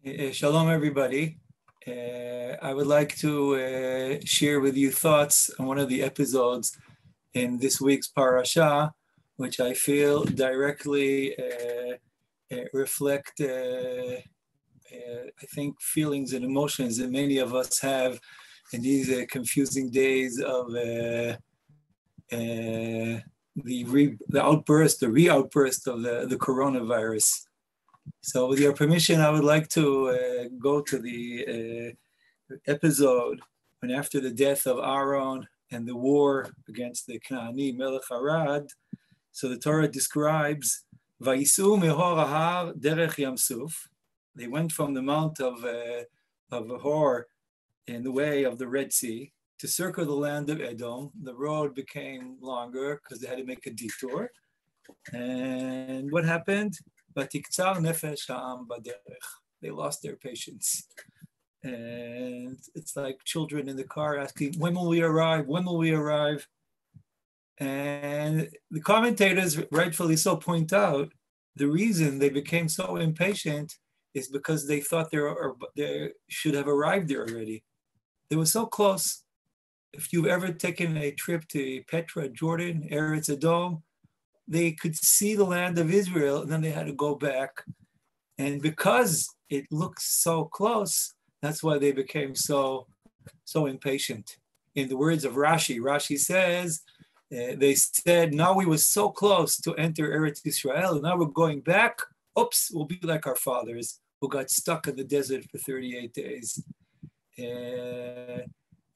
Shalom, everybody. I would like to share with you thoughts on one of the episodes in this week's parasha, which I feel directly reflect, I think, feelings and emotions that many of us have in these confusing days of the re-outburst of the coronavirus. So with your permission, I would like to go to the episode when after the death of Aaron and the war against the Knaani Melech Arad. So the Torah describes, Vayisu mehor ahar derech Yam Suf. They went from the mount of Hor in the way of the Red Sea to circle the land of Edom. The road became longer because they had to make a detour. And what happened? They lost their patience. And it's like children in the car asking, when will we arrive? When will we arrive? And the commentators, rightfully so, point out the reason they became so impatient is because they thought they should have arrived there already. They were so close. If you've ever taken a trip to Petra, Jordan, Eretz Edom, they could see the land of Israel, and then they had to go back. And because it looks so close, that's why they became so impatient. In the words of Rashi, Rashi says, they said, now we were so close to enter Eretz Israel, and now we're going back. Oops, we'll be like our fathers who got stuck in the desert for 38 days. Rabbi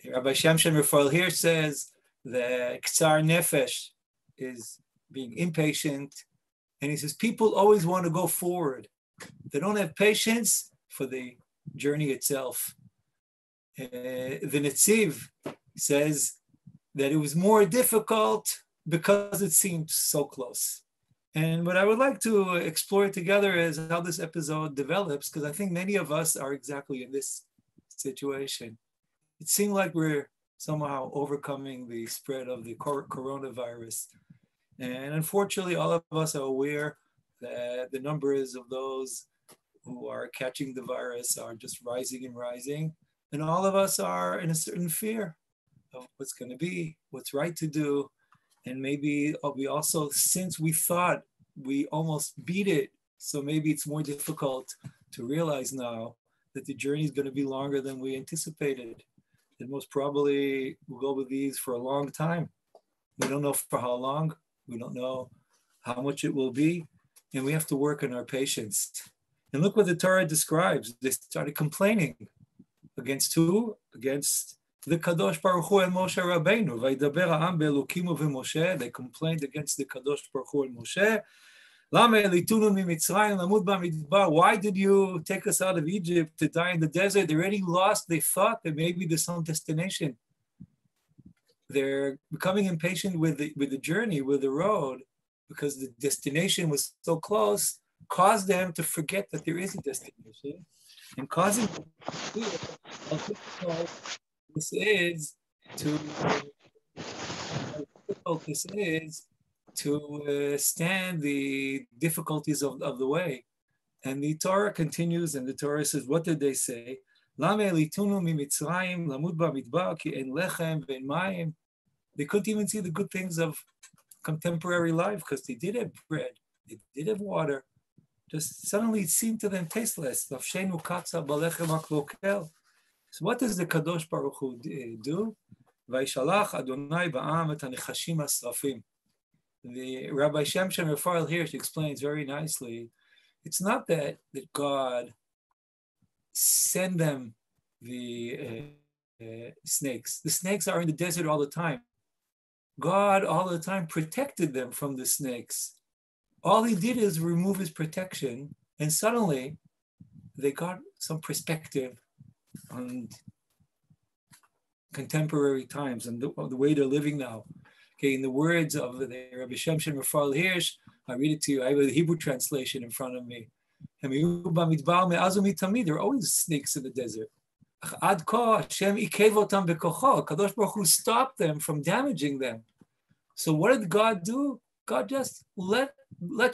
Shemshon Raphael here says that Ktsar Nefesh is being impatient. And he says, people always want to go forward. They don't have patience for the journey itself. The Netziv says that it was more difficult because it seemed so close. And what I would like to explore together is how this episode develops, because I think many of us are exactly in this situation. It seemed like we're somehow overcoming the spread of the coronavirus. And unfortunately, all of us are aware that the numbers of those who are catching the virus are just rising and rising. And all of us are in a certain fear of what's going to be, what's right to do. And maybe we also, since we thought we almost beat it, so maybe it's more difficult to realize now that the journey is going to be longer than we anticipated. And most probably we'll go with these for a long time. We don't know for how long. We don't know how much it will be, and we have to work on our patience. And look what the Torah describes. They started complaining. Against who? Against the Kadosh Baruch Hu and Moshe Rabbeinu. Vaydaber ha'am be'elokimu v'Moshe. They complained against the Kadosh Baruch Hu and Moshe. Lama elitunu mimitzrayim lamud ba'midbar. Why did you take us out of Egypt to die in the desert? They already lost. They thought that maybe there's some destination. They're becoming impatient with the journey, with the road, because the destination was so close, caused them to forget that there is a destination, and causing them to feel how difficult this is to stand the difficulties of the way. And the Torah continues, and the Torah says, what did they say? They couldn't even see the good things of contemporary life because they did have bread, they did have water. Just suddenly it seemed to them tasteless. So what does the Kadosh Baruch Hu do? The Rabbi Shemshon Raphael here, she explains very nicely, it's not that God sent them the snakes. The snakes are in the desert all the time. God all the time protected them from the snakes. All he did is remove his protection, and suddenly they got some perspective on contemporary times and the way they're living now. Okay, in the words of the Rabbi Shemshon Raphael Hirsch, I read it to you. I have a Hebrew translation in front of me. There are always snakes in the desert. Kadosh Baruch Hu stopped them from damaging them. So what did God do? God just let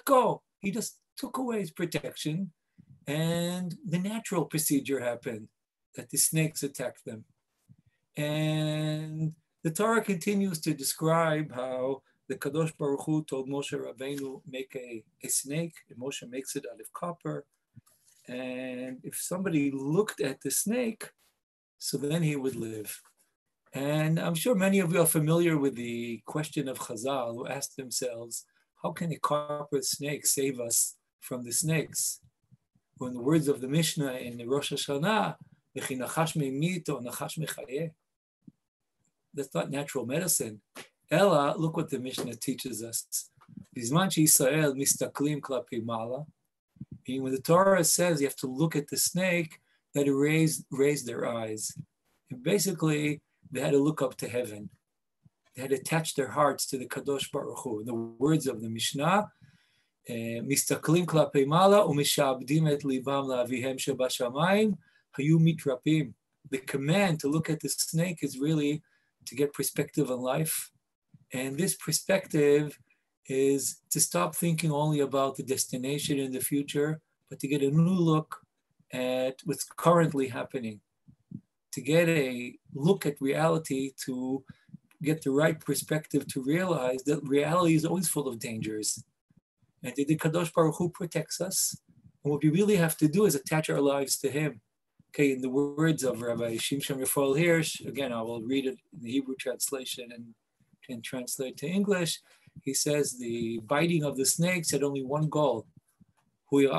go. He just took away his protection, And the natural procedure happened, that the snakes attacked them. And the Torah continues to describe how the Kadosh Baruch Hu told Moshe Rabbeinu, make a snake, and Moshe makes it out of copper. And if somebody looked at the snake, so then he would live. And I'm sure many of you are familiar with the question of Chazal, who asked themselves, how can a copper snake save us from the snakes? Or in the words of the Mishnah in the Rosh Hashanah, "V'chi nachash me'mit or nachash me'chayeh." That's not natural medicine. Ella, look what the Mishnah teaches us. Bizman she'Yisrael mistaklim klapi mala. When the Torah says you have to look at the snake, that raised their eyes. And basically, they had to look up to heaven. They had to attach their hearts to the Kadosh Baruch Hu. In the words of the Mishnah, mistaklim klapi mala u'mishabdim et libam la'avihem shebashamayim hayu mitrapim. The command to look at the snake is really to get perspective on life. And this perspective is to stop thinking only about the destination in the future, but to get a new look at what's currently happening, to get a look at reality, to get the right perspective to realize that reality is always full of dangers. And the Kadosh Baruch Hu protects us. And what we really have to do is attach our lives to him. Okay, in the words of Rabbi Shimshon Raphael Hirsch, again, I will read it in the Hebrew translation and translate to English. He says the biting of the snakes had only one goal. It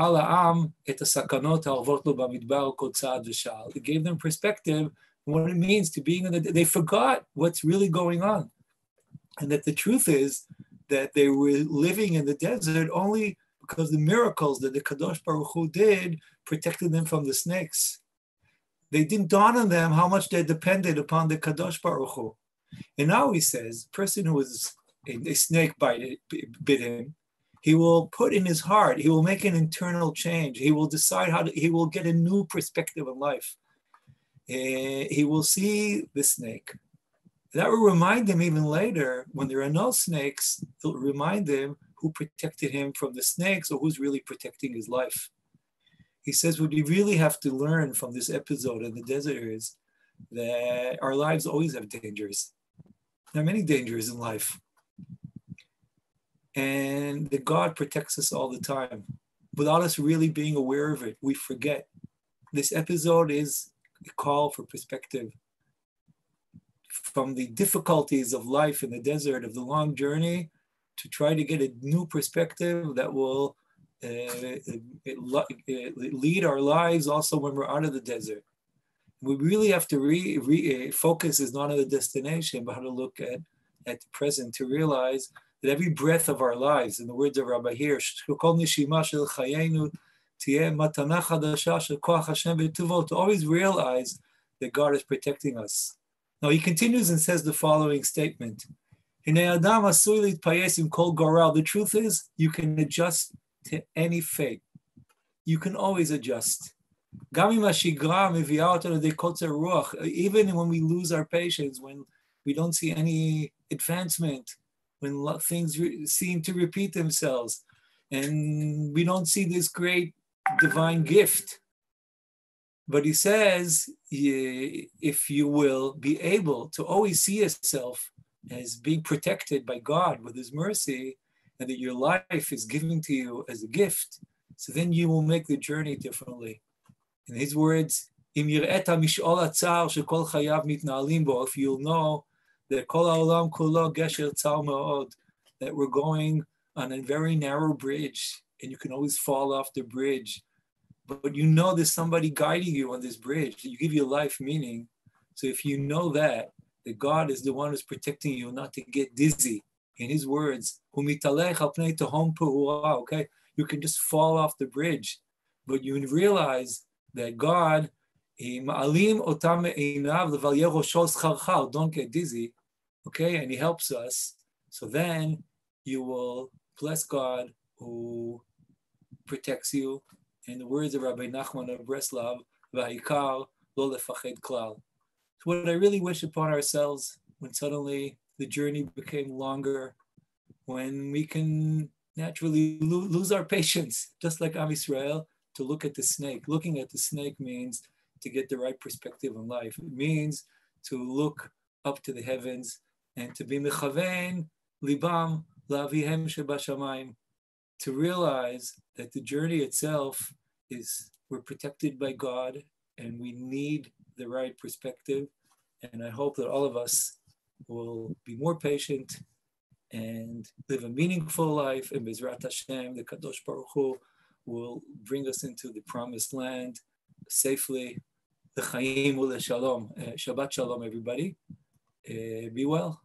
gave them perspective on what it means to being in the, they forgot what's really going on. And that the truth is that they were living in the desert only because the miracles that the Kadosh Baruch Hu did protected them from the snakes. They didn't dawn on them how much they depended upon the Kadosh Baruch Hu. And now he says, person who is a snake bit him, he will put in his heart, he will make an internal change. He will decide he will get a new perspective on life. He will see the snake. That will remind him even later, when there are no snakes, it'll remind him who protected him from the snakes or who's really protecting his life. He says what we really have to learn from this episode in the desert is that our lives always have dangers. There are many dangers in life. And that God protects us all the time. Without us really being aware of it, we forget. This episode is a call for perspective. From the difficulties of life in the desert, of the long journey, to try to get a new perspective that will lead our lives also when we're out of the desert. We really have to focus is not on the destination, but how to look at the present, to realize that every breath of our lives, in the words of Rabbi Hirsch, to always realize that God is protecting us. Now he continues and says the following statement. The truth is, you can adjust to any fate. You can always adjust. Even when we lose our patience, when we don't see any advancement, when things seem to repeat themselves, and we don't see this great divine gift. But he says, if you will be able to always see yourself as being protected by God with his mercy, and that your life is given to you as a gift, so then you will make the journey differently. In his words, if you'll know that that we're going on a very narrow bridge, and you can always fall off the bridge. But you know there's somebody guiding you on this bridge. You give your life meaning. So if you know that God is the one who's protecting you not to get dizzy. In his words, okay, you can just fall off the bridge. But you realize that God, don't get dizzy, okay, and he helps us. So then you will bless God who protects you. In the words of Rabbi Nachman of Breslov, V'ha'ikar lo lefached klal. So what I really wish upon ourselves when suddenly the journey became longer, when we can naturally lose our patience, just like Am Yisrael, to look at the snake. Looking at the snake means to get the right perspective on life. It means to look up to the heavens and to be mechavein libam la'avihem shebashamayim, to realize that the journey itself is, we're protected by God and we need the right perspective. And I hope that all of us will be more patient and live a meaningful life. And Bezrat Hashem, the Kadosh Baruch Hu, will bring us into the promised land safely. L'chaim u'le'shalom. Shabbat shalom, everybody. Be well.